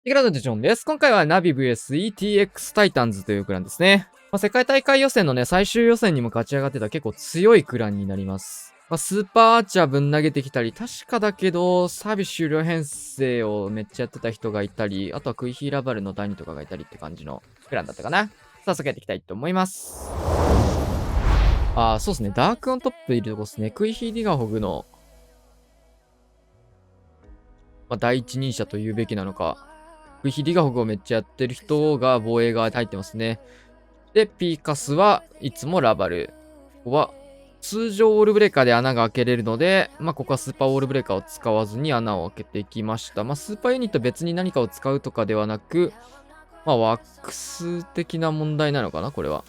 テキラドジョンです。今回はナビ VS ETX タイタンズというクランですね。世界大会予選のね、最終予選にも勝ち上がってた結構強いクランになります。スーパーアーチャーぶん投げてきたり、確かだけど、サービス終了編成をめっちゃやってた人がいたり、あとはクイヒーラバルのダニとかがいたりって感じのクランだったかな。早速やっていきたいと思います。そうですね。ダークオントップいるとこですね。クイヒーディガホグの、第一人者と言うべきなのか。クイヒーディガホグをめっちゃやってる人が防衛側に入ってますね。で、ピーカスはいつもラバル。ここは通常オールブレーカーで穴が開けれるので、ここはスーパーオールブレーカーを使わずに穴を開けていきました。スーパーユニット別に何かを使うとかではなく、ワックス的な問題なのかなこれは。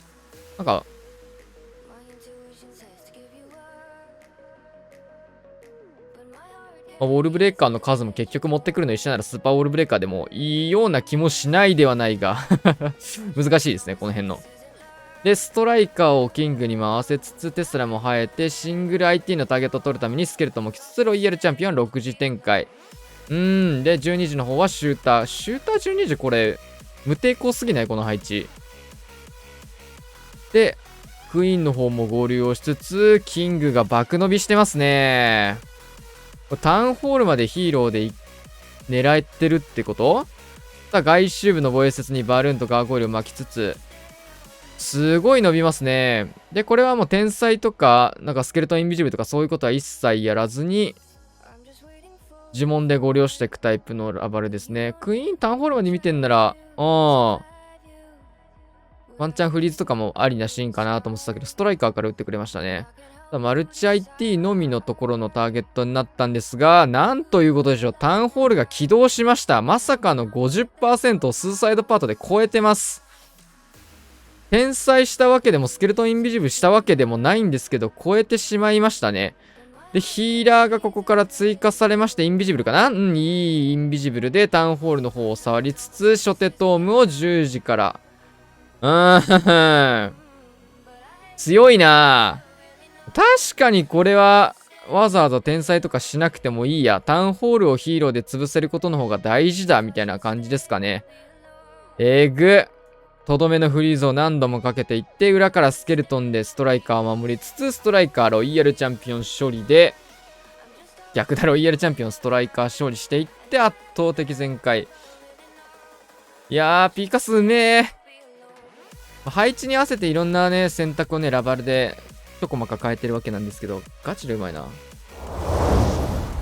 ウォールブレーカーの数も結局持ってくるの一緒ならスーパーウォールブレーカーでもいいような気もしないではないが難しいですね、この辺の。で、ストライカーをキングに回せつつ、テスラも生えて、シングル IT のターゲットを取るためにスケルトンもきつつ、ロイヤルチャンピオン6時展開。で、12時の方はシューター。シューター12時これ、無抵抗すぎないこの配置。で、クイーンの方も合流をしつつ、キングが爆伸びしてますね。タウンホールまでヒーローで狙ってるってこと？外周部の防衛施設にバルーンとガーゴイルを巻きつつ、すごい伸びますね。で、これはもう天才とか、スケルトンインビジブルとかそういうことは一切やらずに、呪文でご利用していくタイプのラバルですね。クイーンタウンホールまで見てんなら、ワンチャンフリーズとかもありなシーンかなと思ってたけど、ストライカーから打ってくれましたね。マルチ IT のみのところのターゲットになったんですが、なんということでしょう。タウンホールが起動しました。まさかの 50% をスーサイドパートで超えてます。天才したわけでも、スケルトンインビジブルしたわけでもないんですけど、超えてしまいましたね。で、ヒーラーがここから追加されまして、インビジブルかないいインビジブルでタウンホールの方を触りつつ、初手トームを10時から。強いなぁ。確かにこれはわざわざ天才とかしなくてもいいや。タウンホールをヒーローで潰せることの方が大事だみたいな感じですかね。とどめのフリーズを何度もかけていって、裏からスケルトンでストライカーを守りつつ、ストライカーロイヤルチャンピオン勝利で、逆だロイヤルチャンピオンストライカー勝利していって圧倒的全開。いやー、ピーカスうめえ。配置に合わせていろんなね、選択をね、ラバルでちょこまか変えてるわけなんですけど、ガチでうまいな。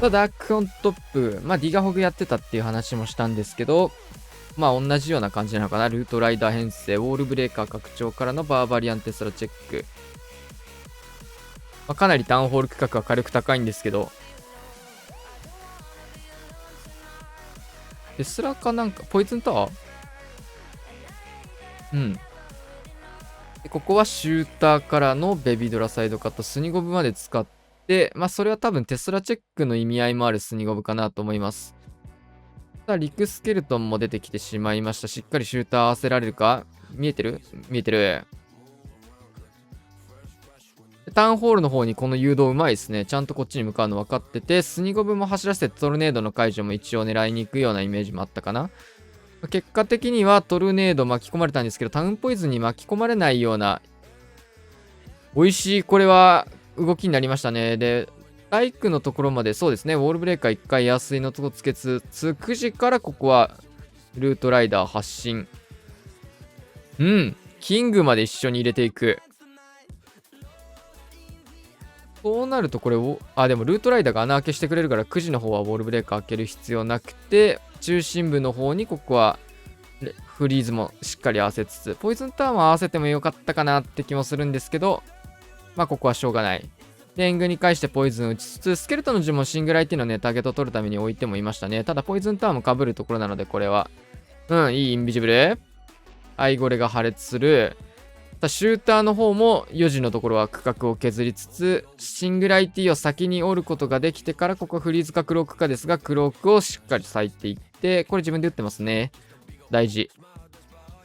ダークオントップ、ディガホグやってたっていう話もしたんですけど、同じような感じなのかな。ルートライダー編成、ウォールブレーカー拡張からのバーバリアンテスラチェック。かなりタウンホール区画は火力高いんですけど、テスラかなんか、ポイズンタワーでここはシューターからのベビードラサイドカット、スニゴブまで使って、それは多分テスラチェックの意味合いもあるスニゴブかなと思います。リクスケルトンも出てきてしまいました。しっかりシューター合わせられるか？見えてる？見えてる。タウンホールの方にこの誘導うまいですね。ちゃんとこっちに向かうの分かってて、スニゴブも走らせてトルネードの解除も一応狙いに行くようなイメージもあったかな。結果的にはトルネード巻き込まれたんですけど、タウンポイズンに巻き込まれないような、美味しい、これは動きになりましたね。で、バイクのところまで、そうですね、ウォールブレーカー1回安いのとこつけつつ、9時からここはルートライダー発進。キングまで一緒に入れていく。そうなるとこれを、でもルートライダーが穴開けしてくれるから9時の方はウォールブレーカー開ける必要なくて、中心部の方にここはフリーズもしっかり合わせつつ、ポイズンターンも合わせてもよかったかなって気もするんですけど、ここはしょうがない。で、エングに返してポイズン打ちつつ、スケルトンの呪文シングル IT のね、ターゲットを取るために置いてもいましたね。ただ、ポイズンターンも被るところなので、これは。いいインビジブル。アイゴレが破裂する。シューターの方も4時のところは区画を削りつつ、シングル IT を先に折ることができてから、ここフリーズかクロークかですが、クロークをしっかり割いていって、これ自分で打ってますね。大事。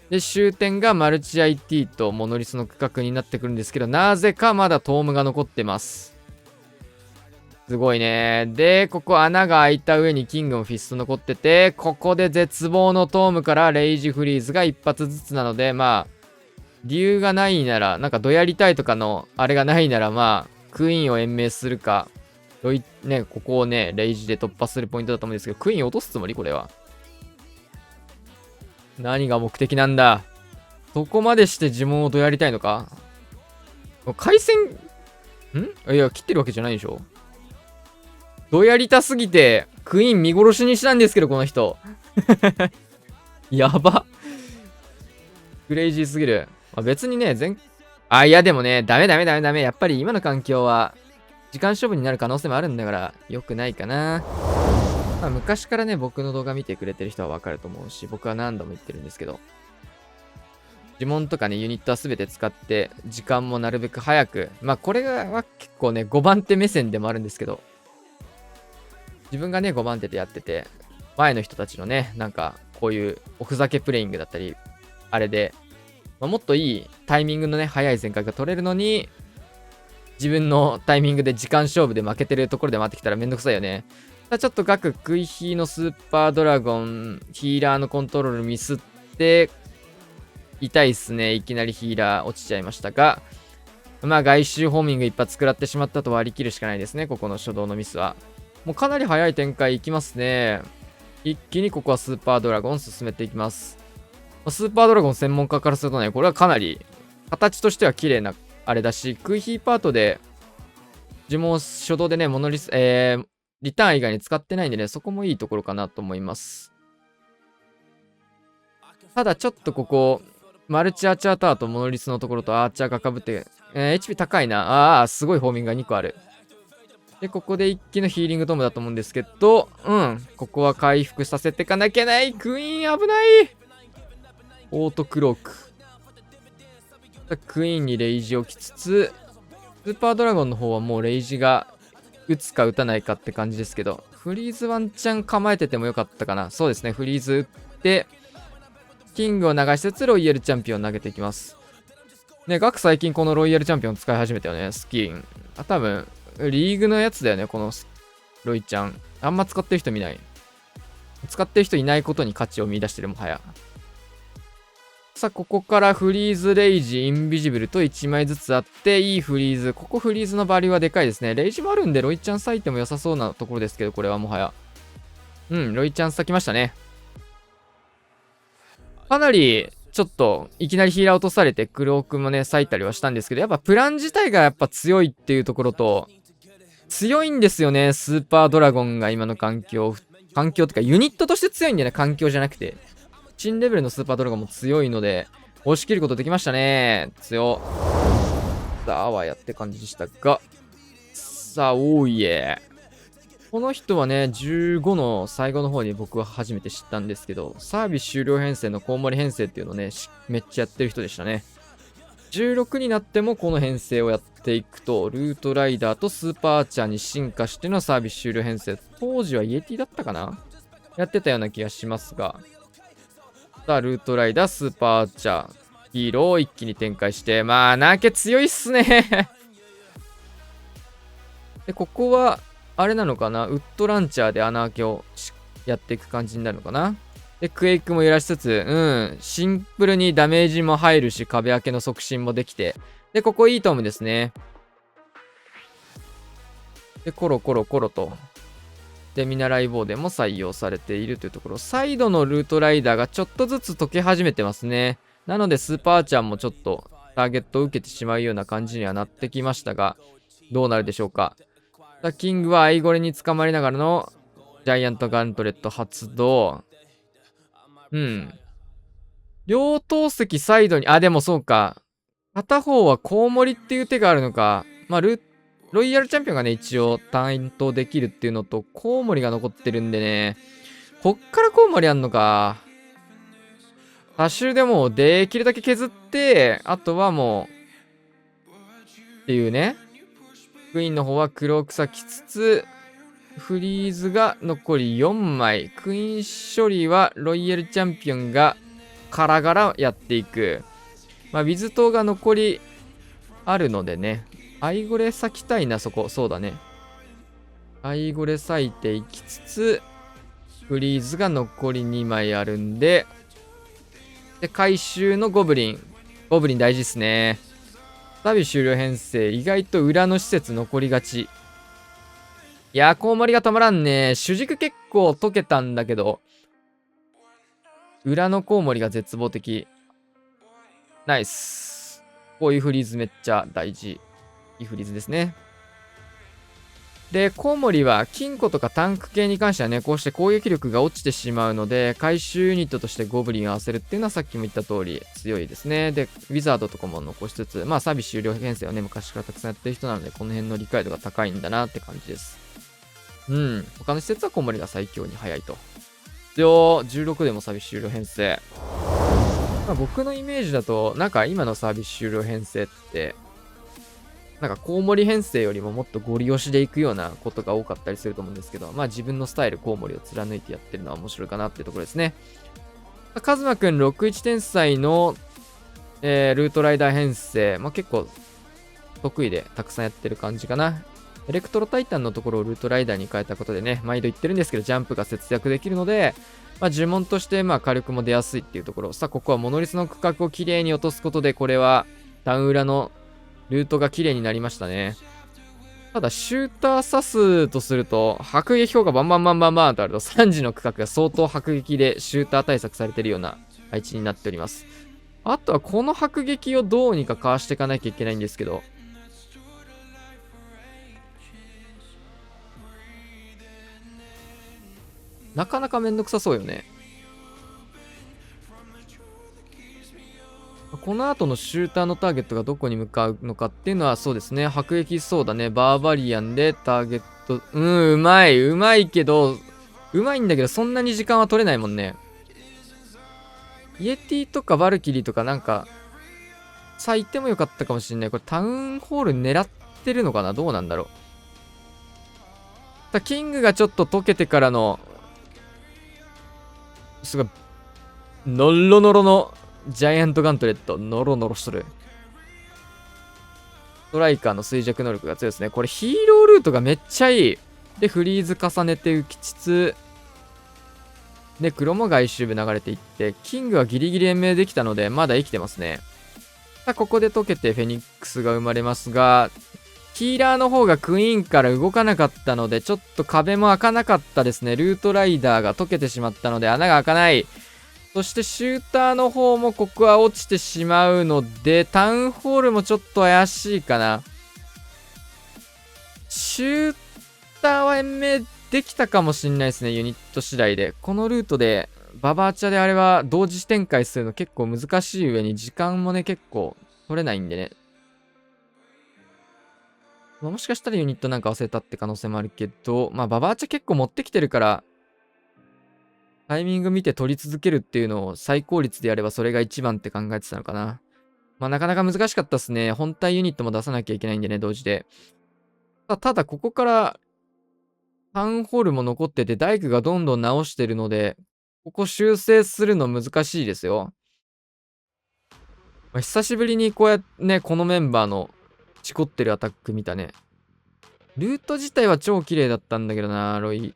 で、終点がマルチ IT とモノリスの区画になってくるんですけど、なぜかまだトームが残ってます。すごいね。で、ここ穴が開いた上にキングもフィスト残ってて、ここで絶望のトームからレイジフリーズが一発ずつなので、まあ、理由がないなら、なんかどやりたいとかのあれがないなら、まあ、クイーンを延命するか、ね、ここをね、レイジで突破するポイントだと思うんですけど、クイーン落とすつもりこれは。何が目的なんだ。そこまでして呪文をどやりたいのか。回線、いや、切ってるわけじゃないでしょ。どやりたすぎて、クイーン見殺しにしたんですけど、この人。やば。クレイジーすぎる。まあ、別にね、いやでもね、ダメ。やっぱり今の環境は、時間勝負になる可能性もあるんだから、良くないかな。まあ、昔からね、僕の動画見てくれてる人はわかると思うし、僕は何度も言ってるんですけど、呪文とかね、ユニットは全て使って、時間もなるべく早く、まあこれは結構ね、5番手目線でもあるんですけど、自分がね、5番手でやってて、前の人たちのね、なんか、こういうおふざけプレイングだったり、あれで、まあ、もっといいタイミングのね、早い全開が取れるのに、自分のタイミングで時間勝負で負けてるところで回ってきたらめんどくさいよね。ちょっとガク、クイヒーのスーパードラゴン、ヒーラーのコントロールミスって、痛いっすね。いきなりヒーラー落ちちゃいましたが、まあ外周ホーミング一発食らってしまったと割り切るしかないですね。ここの初動のミスは。もうかなり早い展開いきますね。一気にここはスーパードラゴン進めていきます。スーパードラゴン専門家からするとね、これはかなり形としては綺麗なあれだし、クイヒーパートで呪文を初動でね、リターン以外に使ってないんでね、そこもいいところかなと思います。ただちょっとここ、マルチアーチャーターとモノリスのところとアーチャーが被って、HP 高いな。すごいホーミングが2個ある。で、ここで一気のヒーリングトームだと思うんですけど、ここは回復させていかなきゃない。クイーン危ない。オートクローク。クイーンにレイジを置きつつ、スーパードラゴンの方はもうレイジが打つか打たないかって感じですけど、フリーズワンチャン構えててもよかったかな。そうですね、フリーズ打って、キングを流しつつロイヤルチャンピオン投げていきます。ね、ガク最近このロイヤルチャンピオン使い始めたよね、スキン。多分、リーグのやつだよね、このロイちゃん。あんま使ってる人見ない。使ってる人いないことに価値を見出してるもはや。さあ、ここからフリーズ、レイジ、インビジブルと1枚ずつあって、いいフリーズ。ここフリーズのバリューはでかいですね。レイジもあるんで、ロイちゃん咲いても良さそうなところですけど、これはもはや。ロイちゃん咲きましたね。かなり、ちょっと、いきなりヒーラー落とされて、クロークもね、咲いたりはしたんですけど、やっぱプラン自体がやっぱ強いっていうところと、強いんですよね、スーパードラゴンが今の環境ってか、ユニットとして強いんだよね、環境じゃなくて。新レベルのスーパードラゴンも強いので、押し切ることできましたね。強。さあ、あわやって感じでしたが。さあ、おーいえ。この人はね、15の最後の方に僕は初めて知ったんですけど、サービス終了編成のコウモリ編成っていうのをね、めっちゃやってる人でしたね。16になってもこの編成をやっていくと、ルートライダーとスーパーアーチャーに進化してのサービス終了編成。当時はイエティだったかなやってたような気がしますが。さあ、ルートライダー、スーパーアーチャー、ヒーローを一気に展開して、まあ、ナーケ強いっすね。で、ここは、あれなのかなウッドランチャーで穴開けをやっていく感じになるのかなで、クエイクも揺らしつつ、シンプルにダメージも入るし、壁開けの促進もできて。で、ここいいトームですね。で、コロコロコロと。で、見習い棒でも採用されているというところ。サイドのルートライダーがちょっとずつ溶け始めてますね。なので、スーパーアーチャーもちょっとターゲットを受けてしまうような感じにはなってきましたが、どうなるでしょうか。キングはアイゴレに捕まりながらのジャイアントガントレット発動。両投石サイドに、でもそうか。片方はコウモリっていう手があるのか。まあ、ロイヤルチャンピオンがね、一応担当できるっていうのと、コウモリが残ってるんでね。こっからコウモリあんのか。多種でもできるだけ削って、あとはもう、っていうね。クイーンの方は黒草きつつ、フリーズが残り4枚。クイーン処理はロイヤルチャンピオンがカラガラやっていく。まあ、ウィズ島が残りあるのでね。アイゴレ咲きたいな、そこ。そうだね。最後で割いていきつつ、フリーズが残り2枚あるんで、回収のゴブリン。ゴブリン大事っすね。旅終了編成、意外と裏の施設残りがち。いやー、コウモリがたまらんね。主軸結構解けたんだけど、裏のコウモリが絶望的。ナイス。こういうフリーズめっちゃ大事。いいフリーズですね。で、コウモリは金庫とかタンク系に関してはね、こうして攻撃力が落ちてしまうので、回収ユニットとしてゴブリンを合わせるっていうのはさっきも言った通り強いですね。で、ウィザードとかも残しつつ、まあ、サービス終了編成はね、昔からたくさんやってる人なので、この辺の理解度が高いんだなって感じです。うん。他の施設はコウモリが最強に早いと。必要16でもサービス終了編成。まあ、僕のイメージだと、なんか今のサービス終了編成って、なんかコウモリ編成よりももっとゴリ押しでいくようなことが多かったりすると思うんですけど、まあ自分のスタイルコウモリを貫いてやってるのは面白いかなっていうところですね。カズマくん61天才の、ルートライダー編成、まあ結構得意でたくさんやってる感じかな。エレクトロタイタンのところをルートライダーに変えたことでね、毎度言ってるんですけど、ジャンプが節約できるので、まあ呪文としてまあ火力も出やすいっていうところ。さあ、ここはモノリスの区画をきれいに落とすことで、これはタウン裏のルートが綺麗になりましたね。ただ、シューター刺すとすると、迫撃砲がバンバンバンバンバンとあると、3時の区画が相当迫撃でシューター対策されてるような配置になっております。あとは、この迫撃をどうにかかわしていかなきゃいけないんですけど、なかなかめんどくさそうよね。この後のシューターのターゲットがどこに向かうのかっていうのはそうですね。迫撃そうだね。バーバリアンでターゲット。うまい。うまいけど、うまいんだけどそんなに時間は取れないもんね。イエティとかバルキリーとかなんか、咲いてもよかったかもしんない。これタウンホール狙ってるのかな、どうなんだろう。キングがちょっと溶けてからの、すごい、ノロノロのジャイアントガントレット、ノロノロする。ストライカーの衰弱能力が強いですね。これヒーロールートがめっちゃいい。で、フリーズ重ねて浮きつつ、で、黒も外周部流れていって、キングはギリギリ延命できたので、まだ生きてますね。さあ、ここで溶けてフェニックスが生まれますが、ヒーラーの方がクイーンから動かなかったので、ちょっと壁も開かなかったですね。ルートライダーが溶けてしまったので、穴が開かない。そしてシューターの方もここは落ちてしまうので、タウンホールもちょっと怪しいかな。シューターは延命できたかもしんないですね、ユニット次第で。このルートで、ババアチャであれは同時展開するの結構難しい上に時間もね、結構取れないんでね。もしかしたらユニットなんか忘れたって可能性もあるけど、まあババアチャ結構持ってきてるから、タイミング見て取り続けるっていうのを最高率でやればそれが一番って考えてたのかな。まあなかなか難しかったっすね。本体ユニットも出さなきゃいけないんでね、同時で。ただここからタウンホールも残ってて大工がどんどん直してるので、ここ修正するの難しいですよ。まあ、久しぶりにこうやってね、このメンバーのチコってるアタック見たね。ルート自体は超綺麗だったんだけどな、ロイ。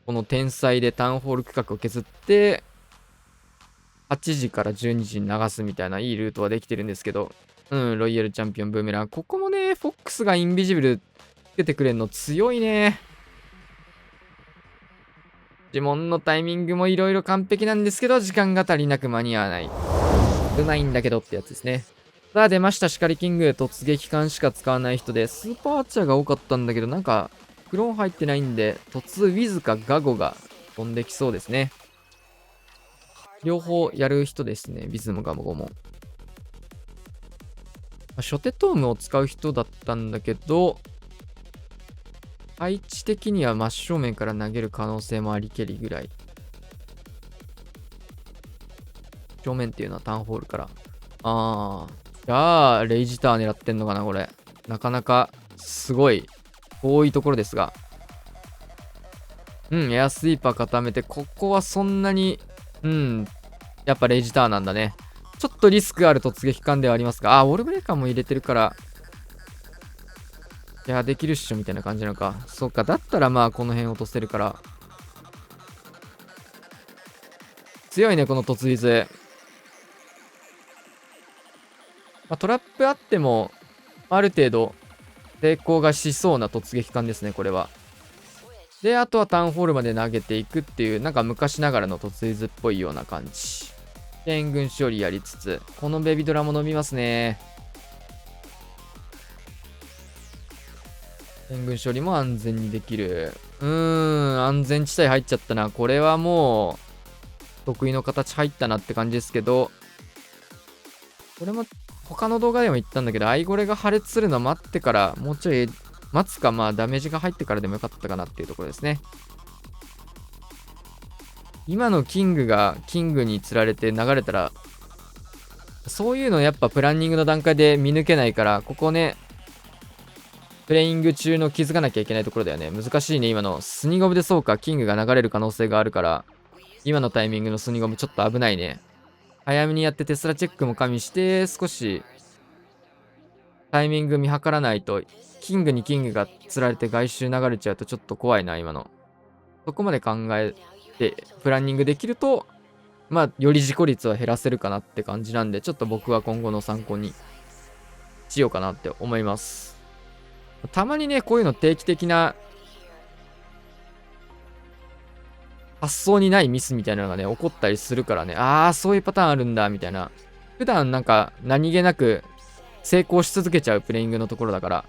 この天才でタウンホール区画を削って、8時から12時に流すみたいないいルートはできてるんですけど、ロイヤルチャンピオンブーメラン。ここもね、フォックスがインビジブルつけてくれるの強いね。呪文のタイミングもいろいろ完璧なんですけど、時間が足りなく間に合わない。うまいんだけどってやつですね。さあ出ました、シカリキング。突撃艦しか使わない人で、スーパーアーチャーが多かったんだけど、なんか、クローン入ってないんで、突ウィズかガゴが飛んできそうですね。両方やる人ですね、ウィズもガゴも。初手トームを使う人だったんだけど、配置的には真正面から投げる可能性もありけりぐらい。正面っていうのはタウンホールから。じゃあ、レイジター狙ってんのかな、これ。なかなか、すごい、遠いところですが。エアスイーパー固めて、ここはそんなに、やっぱレイジターなんだね。ちょっとリスクある突撃艦ではありますが、ウォールブレーカーも入れてるから、いや、できるっしょ、みたいな感じなのか。そっか、だったらまあ、この辺落とせるから。強いね、この突立。まあ、トラップあっても、ある程度、成功がしそうな突撃艦ですね、これは。で、あとはタウンホールまで投げていくっていう、なんか昔ながらの突立っぽいような感じ。で、援軍処理やりつつ、このベビドラも伸びますね。援軍処理も安全にできる。安全地帯入っちゃったな。これはもう、得意の形入ったなって感じですけど、これも他の動画でも言ったんだけど、アイゴレが破裂するの待ってから、もうちょい待つか、まあダメージが入ってからでもよかったかなっていうところですね。今のキングがキングに釣られて流れたら、そういうのやっぱプランニングの段階で見抜けないから、ここね、プレイング中の気づかなきゃいけないところだよね。難しいね、今の。スニゴブでそうか、キングが流れる可能性があるから、今のタイミングのスニゴブちょっと危ないね。早めにやってテスラチェックも加味して、少しタイミング見計らないと、キングにキングが釣られて外周流れちゃうとちょっと怖いな、今の。そこまで考えて、プランニングできると、まあ、より事故率は減らせるかなって感じなんで、ちょっと僕は今後の参考にしようかなって思います。たまにね、こういうの定期的な発想にないミスみたいなのがね、起こったりするからね、そういうパターンあるんだ、みたいな。普段なんか何気なく成功し続けちゃうプレイングのところだから。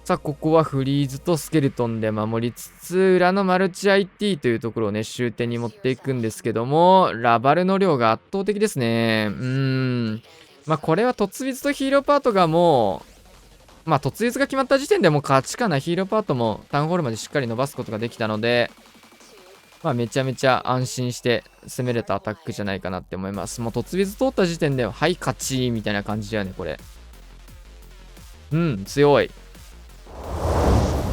さあ、ここはフリーズとスケルトンで守りつつ、裏のマルチ IT というところをね、終点に持っていくんですけども、ラバルの量が圧倒的ですね。まあ、これは突立とヒーローパートがもう、まあ、突立が決まった時点でもう勝ちかな。ヒーローパートもタウンホールまでしっかり伸ばすことができたので、まあ、めちゃめちゃ安心して攻めれたアタックじゃないかなって思います。もう突立通った時点で、はい、勝ちみたいな感じだよね、これ。強い。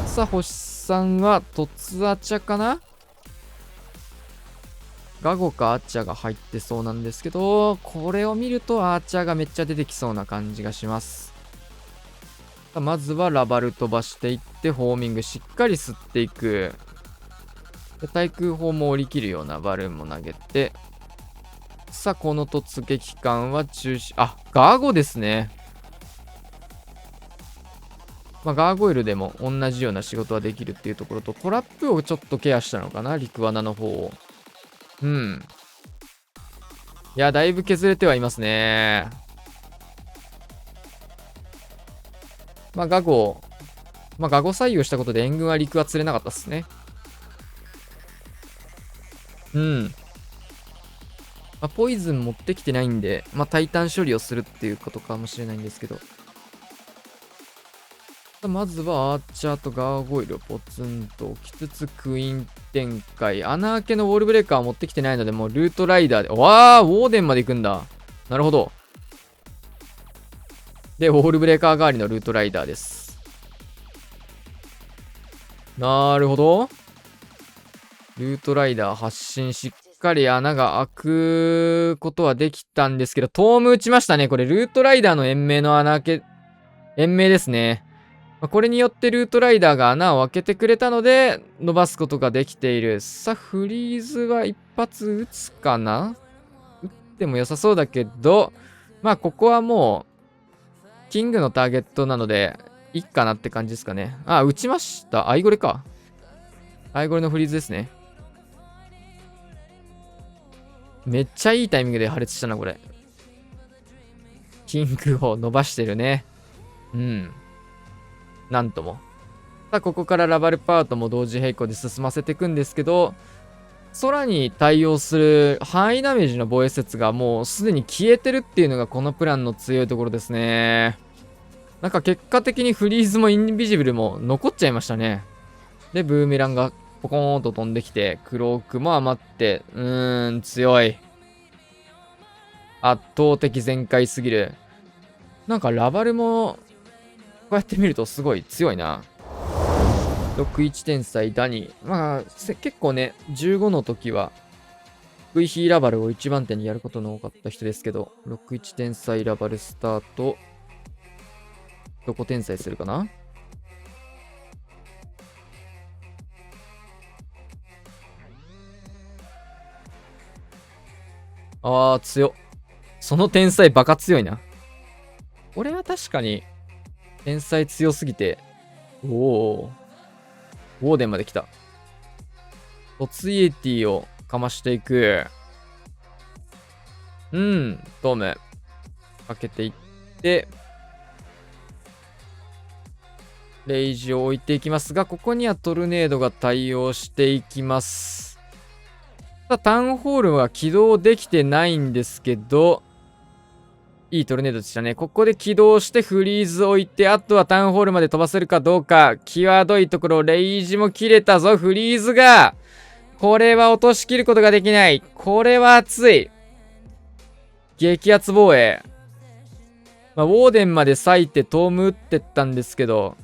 さあ、星さんは、突アチャかな。ガゴかアーチャーが入ってそうなんですけど、これを見るとアーチャーがめっちゃ出てきそうな感じがします。さあまずはラバル飛ばしていって、ホーミングしっかり吸っていく。で対空砲も降り切るようなバルーンも投げて、さあ、この突撃艦は中止。ガーゴですね。まあ、ガーゴイルでも同じような仕事はできるっていうところと、トラップをちょっとケアしたのかな、陸罠の方を。いや、だいぶ削れてはいますね。まあ、ガゴ採用したことで援軍は陸は釣れなかったっすね。まあ、ポイズン持ってきてないんで、まあ、タイタン処理をするっていうことかもしれないんですけど。まずはアーチャーとガーゴイルをポツンと置きつつクイーン展開。穴開けのウォールブレーカーを持ってきてないので、もうルートライダーで。ウォーデンまで行くんだ。なるほど。で、ウォールブレーカー代わりのルートライダーです。なるほど。ルートライダー発進しっかり穴が開くことはできたんですけど、トーム打ちましたね。これルートライダーの延命の穴開け、延命ですね。これによってルートライダーが穴を開けてくれたので、伸ばすことができている。さあ、フリーズは一発撃つかな。撃っても良さそうだけど、まあ、ここはもう、キングのターゲットなので、いいかなって感じですかね。撃ちました。アイゴレか。アイゴレのフリーズですね。めっちゃいいタイミングで破裂したな、これ。キングを伸ばしてるね。なんとも。さあ、ここからラバルパートも同時並行で進ませていくんですけど、空に対応する範囲ダメージの防衛説がもうすでに消えてるっていうのがこのプランの強いところですね。なんか結果的にフリーズもインビジブルも残っちゃいましたね。で、ブーメランがポコーンと飛んできて、クロークも余って、強い。圧倒的全開すぎる。なんかラバルも、こうやって見るとすごい強いな。61天才ダニー。まあ、結構ね、15の時は、V ヒーラバルを一番手にやることの多かった人ですけど、61天才ラバルスタート。どこ転載するかな。あー、強っ。その天才バカ強いな。これは確かに、天才強すぎて、おお。ウォーデンまで来た。突イエティをかましていく。トーム。かけていって、レイジを置いていきますが、ここにはトルネードが対応していきます。ただ、タウンホールは起動できてないんですけど、いいトルネードでしたね。ここで起動してフリーズ置いて、あとはタウンホールまで飛ばせるかどうか。際どいところ、レイジも切れたぞ、フリーズが。これは落としきることができない。これは熱い。激アツ防衛。ウォーデンまで割いてトーム打ってったんですけど、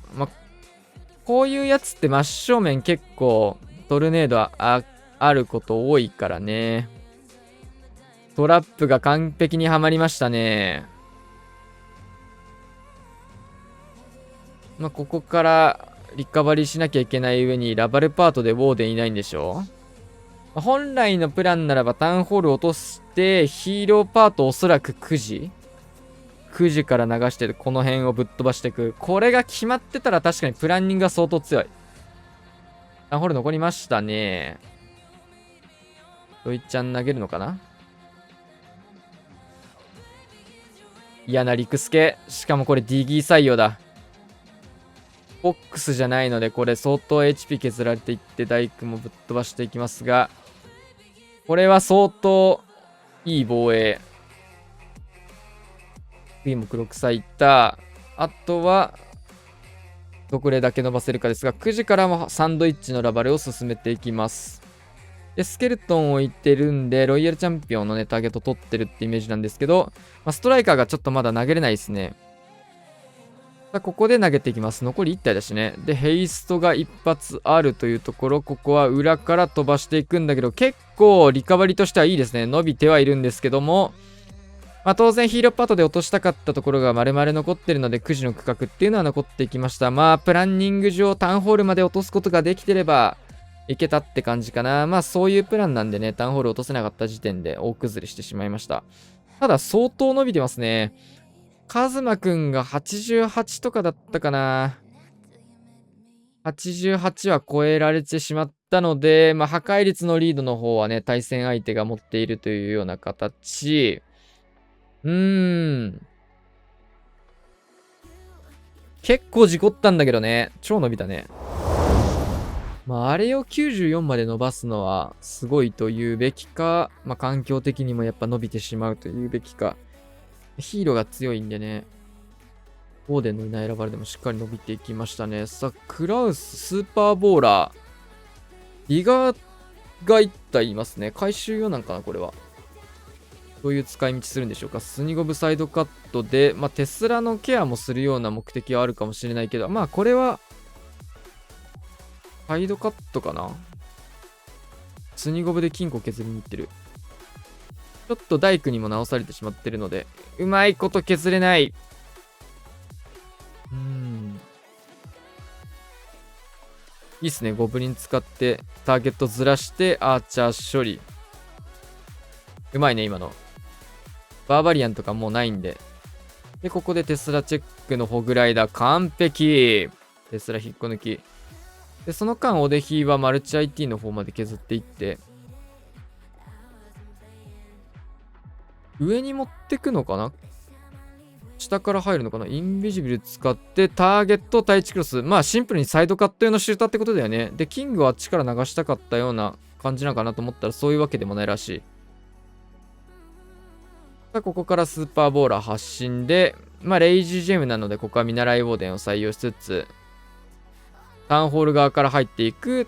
こういうやつって真正面結構トルネードは あること多いからね。トラップが完璧にはまりましたね。ここからリカバリーしなきゃいけない上にラバルパートでウォーデンいないんでしょ。本来のプランならばタウンホール落としてヒーローパートおそらく9時から流してこの辺をぶっ飛ばしていく。これが決まってたら確かにプランニングが相当強い。タウンホール残りましたね。ドイちゃん投げるのかな。嫌なリクスケ。しかもこれディギー採用だ。ボックスじゃないので、これ相当 HP 削られていって、ダイクもぶっ飛ばしていきますが、これは相当いい防衛。次も黒臭いった。あとは、どこでだけ伸ばせるかですが、9時からもサンドイッチのラバルを進めていきます。で、スケルトンを置いてるんで、ロイヤルチャンピオンのね、ターゲット取ってるってイメージなんですけど、ストライカーがちょっとまだ投げれないですね。ここで投げていきます。残り1体だしね。で、ヘイストが一発あるというところ、ここは裏から飛ばしていくんだけど、結構リカバリーとしてはいいですね。伸びてはいるんですけども、当然ヒーローパートで落としたかったところが丸々残ってるので、9時の区画っていうのは残っていきました。プランニング上、タウンホールまで落とすことができてれば、いけたって感じかな。そういうプランなんでね、タウンホール落とせなかった時点で大崩れしてしまいました。ただ、相当伸びてますね。カズマくんが88とかだったかな。88は超えられてしまったので、破壊率のリードの方はね、対戦相手が持っているというような形。結構事故ったんだけどね。超伸びたね。あれを94まで伸ばすのはすごいというべきか、環境的にもやっぱ伸びてしまうというべきか。ヒーローが強いんでね。オーデンのいないラバルでもしっかり伸びていきましたね。さあ、クラウス、スーパーボーラー。リガーが1体いますね。回収用なんかな、これは。どういう使い道するんでしょうか。スニゴブサイドカットで、テスラのケアもするような目的はあるかもしれないけど、これは、サイドカットかな。スニゴブで金庫削りに行ってる。ちょっと大工にも直されてしまってるので、うまいこと削れない。いいっすね。ゴブリン使ってターゲットずらしてアーチャー処理。うまいね、今の。バーバリアンとかもうないんで。で、ここでテスラチェックのホグライダー完璧。テスラ引っこ抜き。で、その間、オデヒーはマルチ IT の方まで削っていって、上に持ってくのかな。下から入るのかな。インビジブル使ってターゲット対地クロス。シンプルにサイドカット用のシューターってことだよね。で、キングはあっちから流したかったような感じなのかなと思ったらそういうわけでもないらしい。さあ、ここからスーパーボーラー発進で、レイジージェムなので、ここは見習いウォーデンを採用しつつ、タウンホール側から入っていく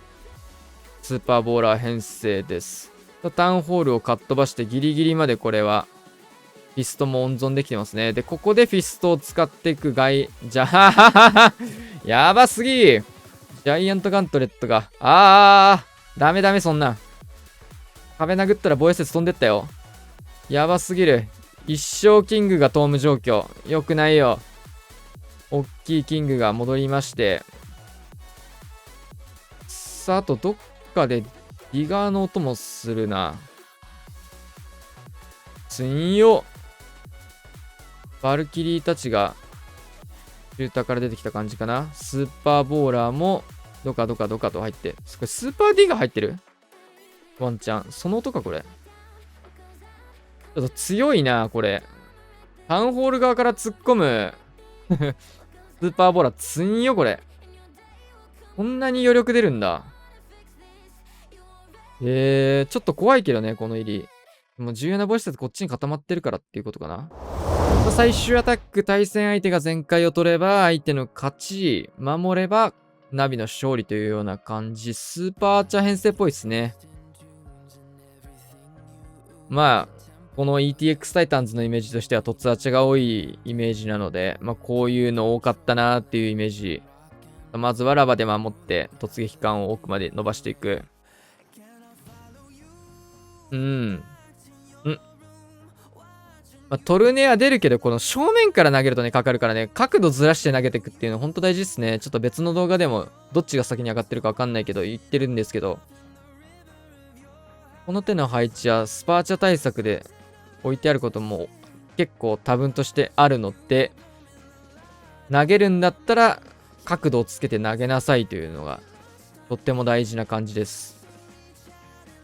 スーパーボーラー編成です。タウンホールをかっ飛ばしてギリギリまでこれはフィストも温存できてますね。で、ここでフィストを使っていくやばすぎ。ジャイアントガントレットが。ダメダメ、そんなん。壁殴ったら防衛説飛んでったよ。やばすぎる。一生キングがトーム状況。よくないよ。大きいキングが戻りまして。さあ、あとどっかでディガーの音もするな。強っ。バルキリーたちが、シューターから出てきた感じかな。スーパーボーラーも、どかと入って。これスーパー D が入ってる？ワンチャン。その音か、これ。ちょっと強いな、これ。タウンホール側から突っ込むスーパーボーラー強いこれ。こんなに余力出るんだ。ちょっと怖いけどね、この入り。もう重要なボイス説こっちに固まってるからっていうことかな。最終アタック、対戦相手が全開を取れば相手の勝ち、守ればナビの勝利というような感じ。スーパーアーチャー編成っぽいですね。まあ、この ETX タイタンズのイメージとしては突アーチャが多いイメージなので、まあこういうの多かったなーっていうイメージ。まずはラバで守って突撃艦を奥まで伸ばしていく。まあ、トルネア出るけど、この正面から投げるとね、かかるからね、角度ずらして投げていくっていうのほんと大事っすね。ちょっと別の動画でも、どっちが先に上がってるかわかんないけど、言ってるんですけど、この手の配置はスパーチャ対策で置いてあることも結構多分としてあるので、投げるんだったら角度をつけて投げなさいというのがとっても大事な感じです。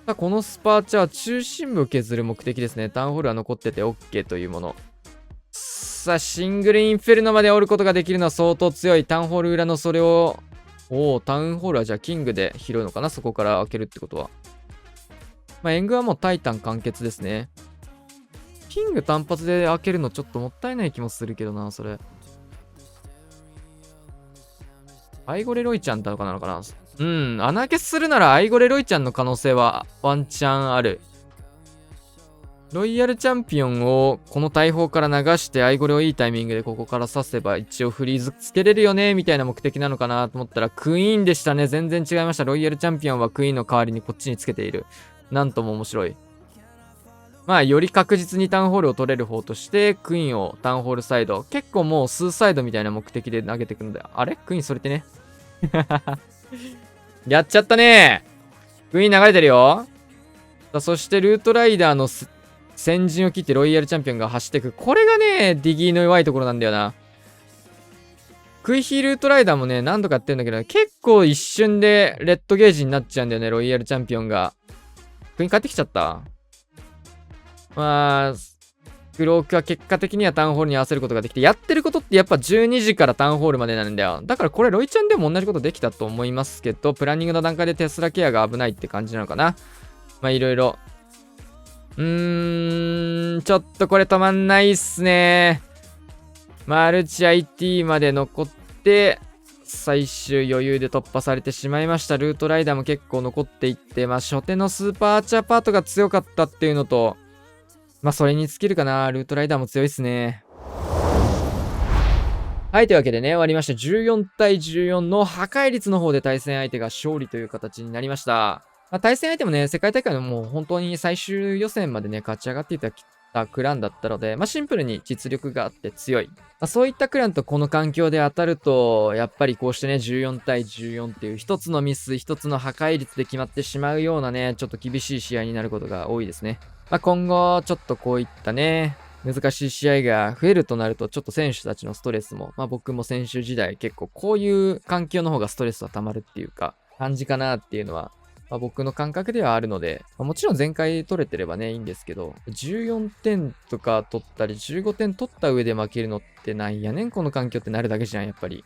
さあこのスパーチャは中心部を削る目的ですね。タウンホールは残ってて OK というもの。さあシングルインフェルノまで折ることができるのは相当強い。タウンホール裏のそれを、タウンホールはじゃあキングで拾うのかな、そこから開けるってことは。まあ、エングはもうタイタン完結ですね。キング単発で開けるのちょっともったいない気もするけどな、それ。アイゴレロイちゃんだったのかな。穴開けするならアイゴレロイちゃんの可能性はワンチャンある。ロイヤルチャンピオンをこの大砲から流してアイゴレをいいタイミングでここから刺せば一応フリーズつけれるよねみたいな目的なのかなと思ったらクイーンでしたね。全然違いました。ロイヤルチャンピオンはクイーンの代わりにこっちにつけている。なんとも面白い。まあより確実にタウンホールを取れる方としてクイーンをタウンホールサイド、結構もうスーサイドみたいな目的で投げてくんだよ。あれクイーンそれってねやっちゃったね。クイーン流れてるよ。そしてルートライダーの先陣を切ってロイヤルチャンピオンが走っていく。これがね、ディギーの弱いところなんだよな。クイヒールートライダーもね、何度かやってるんだけど、結構一瞬でレッドゲージになっちゃうんだよね、ロイヤルチャンピオンが。クイーン帰ってきちゃった。まあ、クロークは結果的にはタウンホールに合わせることができて、やってることってやっぱ12時からタウンホールまでなんだよ。だからこれロイちゃんでも同じことできたと思いますけど、プランニングの段階でテスラケアが危ないって感じなのかな。まあいろいろ。ちょっとこれ止まんないっすね。マルチ IT まで残って、最終余裕で突破されてしまいました。ルートライダーも結構残っていって、まあ初手のスーパーアーチャーパートが強かったっていうのと、まあそれに尽きるかな。ルートライダーも強いっすね。はい、というわけでね、終わりました。14対14の破壊率の方で対戦相手が勝利という形になりました。まあ、対戦相手もね、世界大会のもう本当に最終予選までね、勝ち上がっていたクランだったので、まあシンプルに実力があって強い。まあ、そういったクランとこの環境で当たると、やっぱりこうしてね、14対14っていう一つのミス、一つの破壊率で決まってしまうようなね、ちょっと厳しい試合になることが多いですね。まあ、今後、ちょっとこういったね、難しい試合が増えるとなると、ちょっと選手たちのストレスも、まあ僕も選手時代結構こういう環境の方がストレスは溜まるっていうか、感じかなっていうのは、まあ、僕の感覚ではあるので、まあ、もちろん前回取れてればね、いいんですけど、14点とか取ったり、15点取った上で負けるのってなんやねん、この環境ってなるだけじゃん、やっぱり。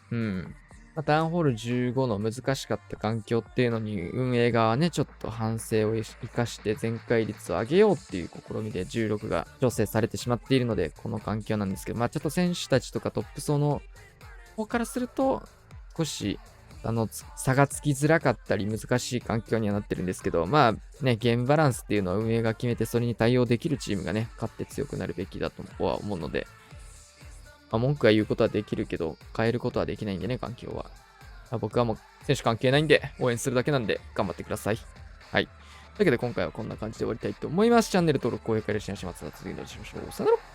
まあ、タウンホール15の難しかった環境っていうのに運営側はね、ちょっと反省を生かして全開率を上げようっていう試みで16が調整されてしまっているので、この環境なんですけど、まあちょっと選手たちとかトップ層の方からすると、少し差がつきづらかったり難しい環境にはなってるんですけど、まあね、ゲームバランスっていうのは運営が決めてそれに対応できるチームがね、勝って強くなるべきだとは思うので、まあ、文句は言うことはできるけど、変えることはできないんでね、環境は。まあ、僕はもう選手関係ないんで、応援するだけなんで、頑張ってください。はい。というわけで今回はこんな感じで終わりたいと思います。チャンネル登録、高評価よろしくお願いします。次のお会いしましょう。さよなら。